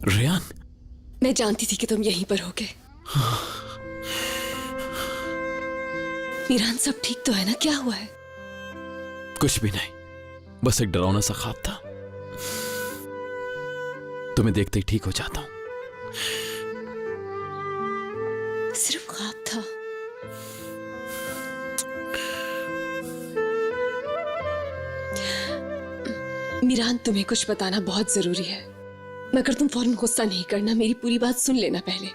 Ryan, मैं जानती थी कि तुम यहीं पर होगे। मीरान, सब ठीक तो है ना? क्या हुआ है? कुछ भी नहीं, बस एक डरावना सा ख्वाब था। तुम्हें देखते ही ठीक हो जाता हूं। सिर्फ ख्वाब था? मीरान, तुम्हें कुछ बताना बहुत जरूरी है, मगर तुम फौरन गुस्सा नहीं करना। मेरी पूरी बात सुन लेना पहले।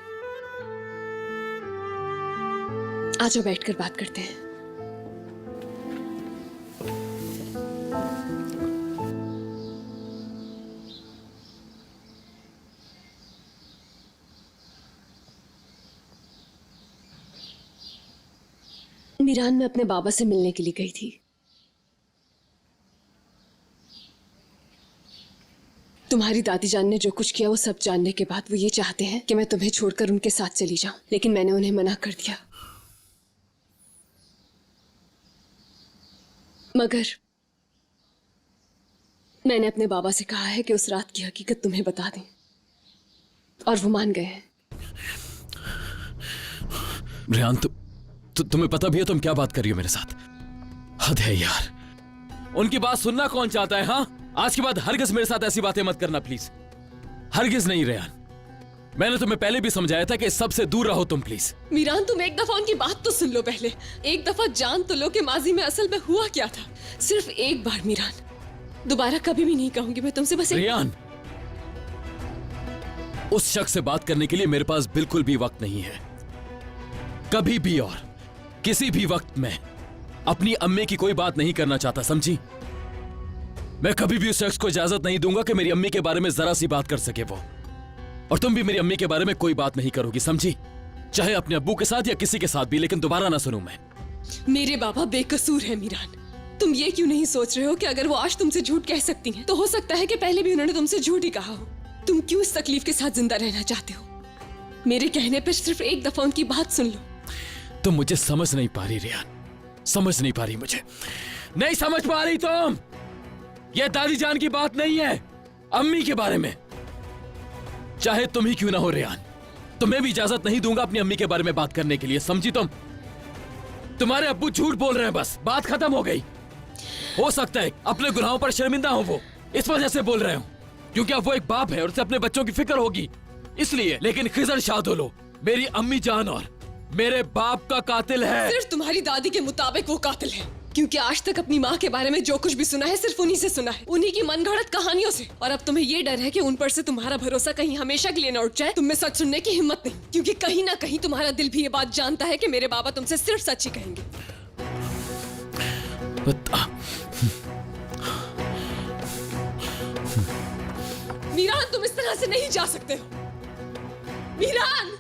आ जाओ, बैठकर बात करते हैं। मीरान, मैं अपने बाबा से मिलने के लिए गई थी। तुम्हारी दादी जान ने जो कुछ किया वो सब जानने के बाद वो ये चाहते हैं कि मैं तुम्हें छोड़कर उनके साथ चली जाऊं, लेकिन मैंने उन्हें मना कर दिया। मगर मैंने अपने बाबा से कहा है कि उस रात की हकीकत तुम्हें बता दें, और वो मान गए हैं। रेयान, तुम्हें पता भी है तुम क्या बात कर रही हो मेरे साथ? हद है यार। उनकी बात सुनना कौन चाहता है? हाँ, आज के बाद हरगिज मेरे साथ ऐसी बातें मत करना प्लीज। हरगिज नहीं रेयान, मैंने तुम्हें पहले भी समझाया था कि सबसे दूर रहो तुम प्लीज। मीरान, तुम एक दफा उनकी बात तो सुन लो पहले। एक दफा जान तो लो कि माजी में असल में हुआ क्या था। सिर्फ एक बार मीरान, दोबारा कभी भी नहीं कहूंगी मैं तुमसे। बस रेयान, उस शख्स से बात करने के लिए मेरे पास बिल्कुल भी वक्त नहीं है। कभी भी और किसी भी वक्त में अपनी अम्मी की कोई बात नहीं करना चाहता, समझी? मैं कभी भी उस शख्स को इजाजत नहीं दूंगा कि मेरी अम्मी के बारे में जरा सी बात कर सके वो। और तुम भी मेरी अम्मी के बारे में कोई बात नहीं करोगी, समझी? चाहे अपने अब्बू के साथ या किसी के साथ भी, लेकिन दोबारा ना सुनूं मैं। मेरे बाबा बेकसूर है मीरान। तुम ये क्यों नहीं सोच रहे हो कि अगर वो आज तुमसे झूठ कह सकती हैं, तो हो सकता है कि पहले भी उन्होंने तुमसे झूठ ही कहा हो। तुम क्यों इस तकलीफ के साथ जिंदा रहना चाहते हो? मेरे कहने पर सिर्फ एक दफा उनकी बात सुन लो। तुम मुझे समझ नहीं पा रही रेयान, समझ नहीं पा रही, मुझे नहीं समझ पा रही तुम। यह दादी जान की बात नहीं है, अम्मी के बारे में। चाहे तुम ही क्यों ना हो रेयान, तुम्हें भी इजाजत नहीं दूंगा अपनी अम्मी के बारे में बात करने के लिए, समझी तुम? तुम्हारे अब्बू झूठ बोल रहे हैं, बस बात खत्म हो गई। हो सकता है अपने गुनाहों पर शर्मिंदा हो वो, इस वजह से बोल रहे हो, क्योंकि अब वो एक बाप है और उसे अपने बच्चों की फिक्र होगी, इसलिए। लेकिन खिजर शाहदोलो मेरी अम्मी जान और मेरे बाप का कातिल है। सिर्फ तुम्हारी दादी के मुताबिक वो कातिल है, क्योंकि आज तक अपनी माँ के बारे में जो कुछ भी सुना है सिर्फ उन्हीं से सुना है, उन्हीं की मनगढ़ंत कहानियों से। और अब तुम्हें ये डर है कि उन पर से तुम्हारा भरोसा कहीं हमेशा के लिए न उठ जाए। तुम में सच सुनने की हिम्मत नहीं, क्योंकि कहीं ना कहीं तुम्हारा दिल भी ये बात जानता है कि मेरे बाबा तुमसे सिर्फ सच ही कहेंगे। मीरान, तुम इस तरह से नहीं जा सकते हो। मीरान!